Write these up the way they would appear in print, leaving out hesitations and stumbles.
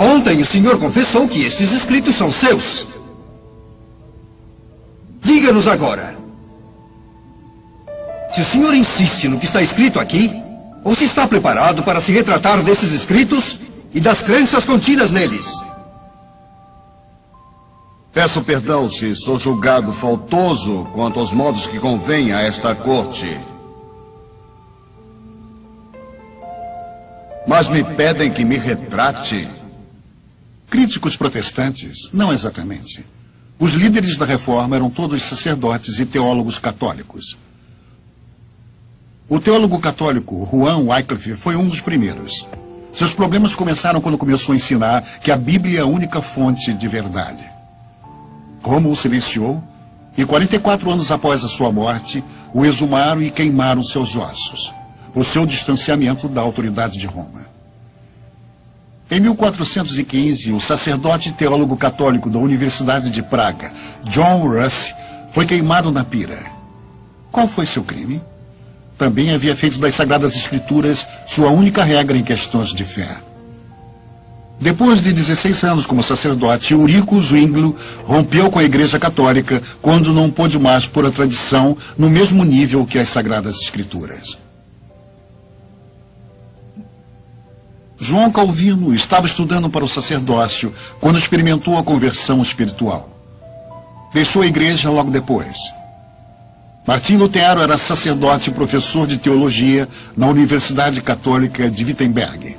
Ontem o senhor confessou que estes escritos são seus. Diga-nos agora, se o senhor insiste no que está escrito aqui, ou se está preparado para se retratar desses escritos e das crenças contidas neles. Peço perdão se sou julgado faltoso quanto aos modos que convém a esta corte. Mas me pedem que me retrate. Críticos protestantes? Não exatamente. Os líderes da reforma eram todos sacerdotes e teólogos católicos. O teólogo católico Juan Wycliffe foi um dos primeiros. Seus problemas começaram quando começou a ensinar que a Bíblia é a única fonte de verdade. Roma o silenciou e 44 anos após a sua morte, o exumaram e queimaram seus ossos, por seu distanciamento da autoridade de Roma. Em 1415, o sacerdote e teólogo católico da Universidade de Praga, John Russ, foi queimado na pira. Qual foi seu crime? Também havia feito das Sagradas Escrituras sua única regra em questões de fé. Depois de 16 anos como sacerdote, Eurico Zwinglio rompeu com a Igreja Católica quando não pôde mais pôr a tradição no mesmo nível que as Sagradas Escrituras. João Calvino estava estudando para o sacerdócio quando experimentou a conversão espiritual. Deixou a igreja logo depois. Martim Lutero era sacerdote e professor de teologia na Universidade Católica de Wittenberg.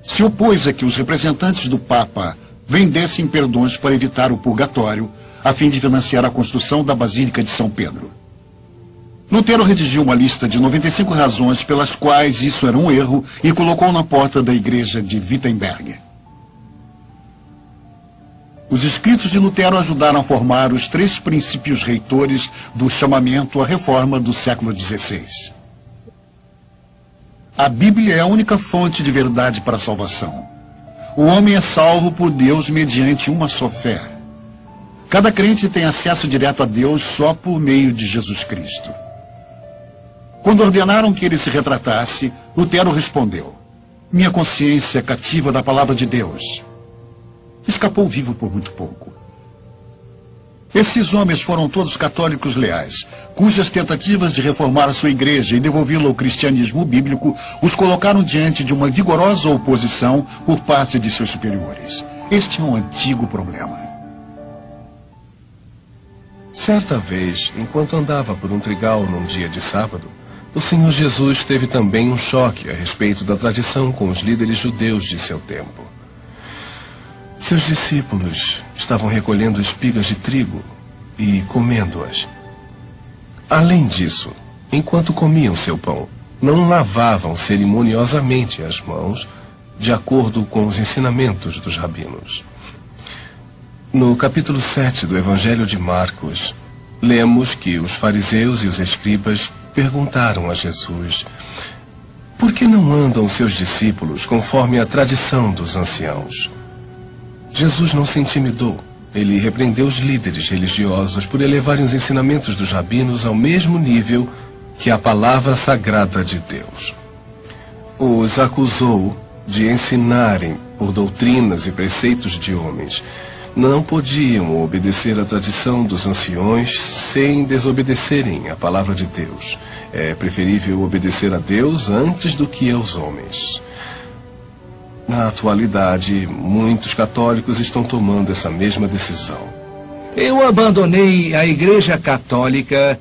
Se opôs a que os representantes do Papa vendessem perdões para evitar o purgatório, a fim de financiar a construção da Basílica de São Pedro. Lutero redigiu uma lista de 95 razões pelas quais isso era um erro e colocou na porta da igreja de Wittenberg. Os escritos de Lutero ajudaram a formar os 3 princípios reitores do chamamento à reforma do século XVI. A Bíblia é a única fonte de verdade para a salvação. O homem é salvo por Deus mediante uma só fé. Cada crente tem acesso direto a Deus só por meio de Jesus Cristo. Quando ordenaram que ele se retratasse, Lutero respondeu: minha consciência é cativa da palavra de Deus. Escapou vivo por muito pouco. Esses homens foram todos católicos leais, cujas tentativas de reformar a sua igreja e devolvê-la ao cristianismo bíblico os colocaram diante de uma vigorosa oposição por parte de seus superiores. Este é um antigo problema. Certa vez, enquanto andava por um trigal num dia de sábado, o Senhor Jesus teve também um choque a respeito da tradição com os líderes judeus de seu tempo. Seus discípulos estavam recolhendo espigas de trigo e comendo-as. Além disso, enquanto comiam seu pão, não lavavam cerimoniosamente as mãos, de acordo com os ensinamentos dos rabinos. No capítulo 7 do Evangelho de Marcos, lemos que os fariseus e os escribas perguntaram a Jesus: por que não andam seus discípulos conforme a tradição dos anciãos? Jesus não se intimidou. Ele repreendeu os líderes religiosos por elevarem os ensinamentos dos rabinos ao mesmo nível que a palavra sagrada de Deus. Os acusou de ensinarem por doutrinas e preceitos de homens. Não podiam obedecer à tradição dos anciões sem desobedecerem à palavra de Deus. É preferível obedecer a Deus antes do que aos homens. Na atualidade, muitos católicos estão tomando essa mesma decisão. Eu abandonei a Igreja Católica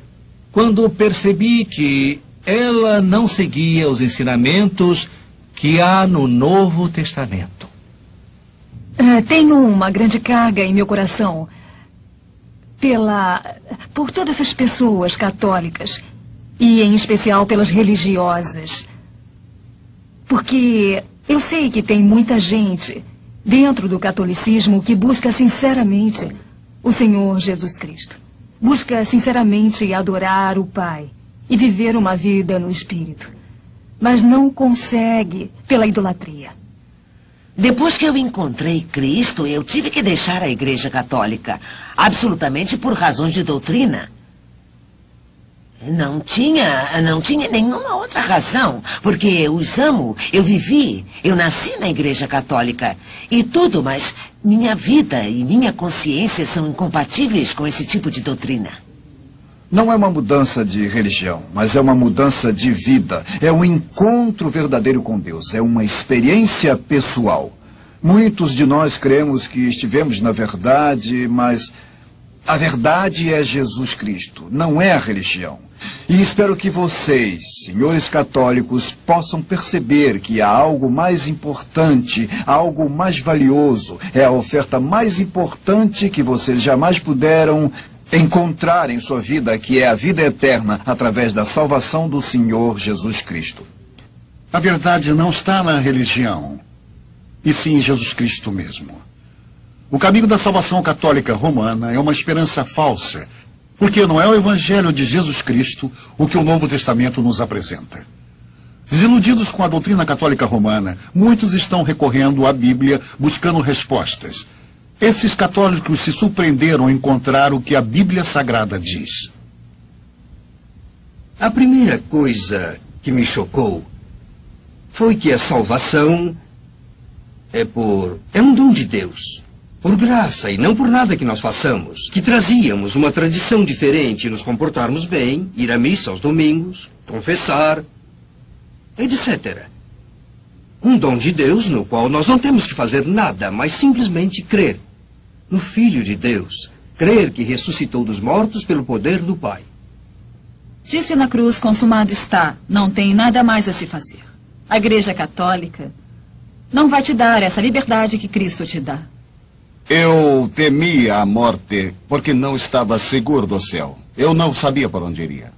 quando percebi que ela não seguia os ensinamentos que há no Novo Testamento. Tenho uma grande carga em meu coração por todas as pessoas católicas e em especial pelas religiosas. Porque eu sei que tem muita gente dentro do catolicismo que busca sinceramente o Senhor Jesus Cristo. Busca sinceramente adorar o Pai e viver uma vida no Espírito. Mas não consegue pela idolatria. Depois que eu encontrei Cristo, eu tive que deixar a Igreja Católica, absolutamente por razões de doutrina. Não tinha nenhuma outra razão, porque eu os amo, eu vivi, eu nasci na Igreja Católica e tudo, mas minha vida e minha consciência são incompatíveis com esse tipo de doutrina. Não é uma mudança de religião, mas é uma mudança de vida. É um encontro verdadeiro com Deus, é uma experiência pessoal. Muitos de nós cremos que estivemos na verdade, mas a verdade é Jesus Cristo, não é a religião. E espero que vocês, senhores católicos, possam perceber que há algo mais importante, algo mais valioso. É a oferta mais importante que vocês jamais puderam encontrar em sua vida, que é a vida eterna, através da salvação do Senhor Jesus Cristo. A verdade não está na religião, e sim em Jesus Cristo mesmo. O caminho da salvação católica romana é uma esperança falsa, porque não é o Evangelho de Jesus Cristo o que o Novo Testamento nos apresenta. Desiludidos com a doutrina católica romana, muitos estão recorrendo à Bíblia buscando respostas. Esses católicos se surpreenderam ao encontrar o que a Bíblia Sagrada diz. A primeira coisa que me chocou foi que a salvação é um dom de Deus. Por graça e não por nada que nós façamos, que trazíamos uma tradição diferente, nos comportarmos bem, ir à missa aos domingos, confessar, etc. Um dom de Deus no qual nós não temos que fazer nada, mas simplesmente crer no Filho de Deus, crer que ressuscitou dos mortos pelo poder do Pai. Disse na cruz, consumado está, não tem nada mais a se fazer. A Igreja Católica não vai te dar essa liberdade que Cristo te dá. Eu temia a morte porque não estava seguro do céu. Eu não sabia por onde iria.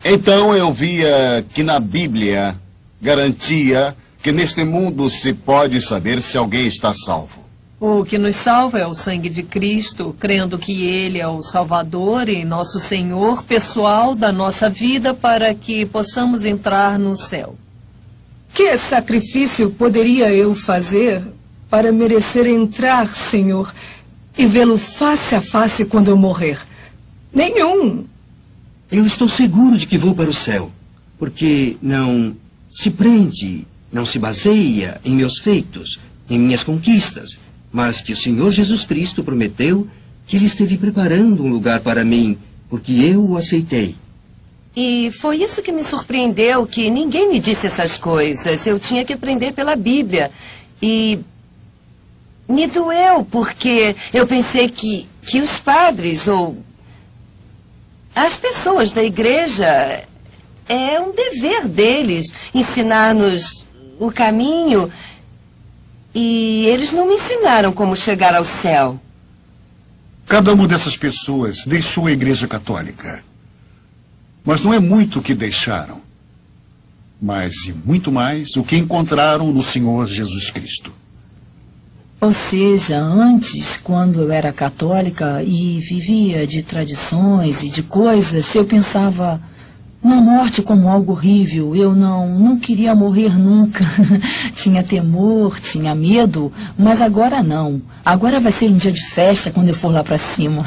Então eu via que na Bíblia garantia que neste mundo se pode saber se alguém está salvo. O que nos salva é o sangue de Cristo, crendo que Ele é o Salvador e nosso Senhor pessoal da nossa vida para que possamos entrar no céu. Que sacrifício poderia eu fazer para merecer entrar, Senhor, e vê-lo face a face quando eu morrer? Nenhum. Eu estou seguro de que vou para o céu, porque não se prende, não se baseia em meus feitos, em minhas conquistas, mas que o Senhor Jesus Cristo prometeu que Ele esteve preparando um lugar para mim, porque eu o aceitei. E foi isso que me surpreendeu, que ninguém me disse essas coisas. Eu tinha que aprender pela Bíblia. E me doeu, porque eu pensei que os padres ou as pessoas da igreja, é um dever deles ensinar-nos o caminho. E eles não me ensinaram como chegar ao céu. Cada uma dessas pessoas deixou a Igreja Católica. Mas não é muito o que deixaram, mas e muito mais o que encontraram no Senhor Jesus Cristo. Ou seja, antes, quando eu era católica e vivia de tradições e de coisas, eu pensava na morte como algo horrível. Eu não queria morrer nunca. Tinha temor, tinha medo, mas agora não. Agora vai ser um dia de festa quando eu for lá para cima.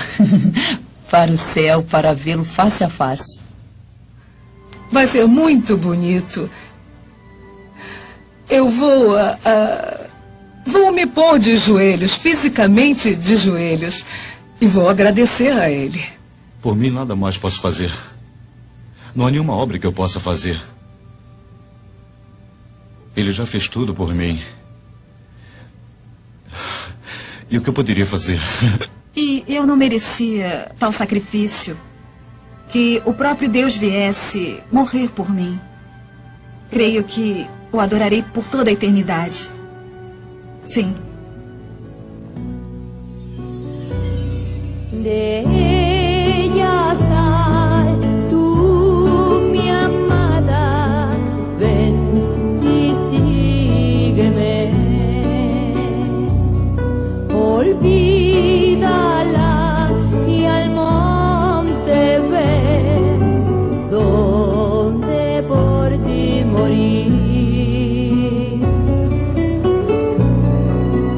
Para o céu, para vê-lo face a face. Vai ser muito bonito. Eu vou me pôr de joelhos, fisicamente de joelhos, e vou agradecer a ele. Por mim, nada mais posso fazer. Não há nenhuma obra que eu possa fazer. Ele já fez tudo por mim. E o que eu poderia fazer? E eu não merecia tal sacrifício. Que o próprio Deus viesse morrer por mim. Creio que o adorarei por toda a eternidade. Sim. De ella sal, tú, mi amada, ven y sígueme. Olvídala y al monte ven, donde por ti morir.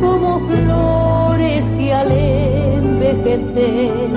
Como flores que al envejecer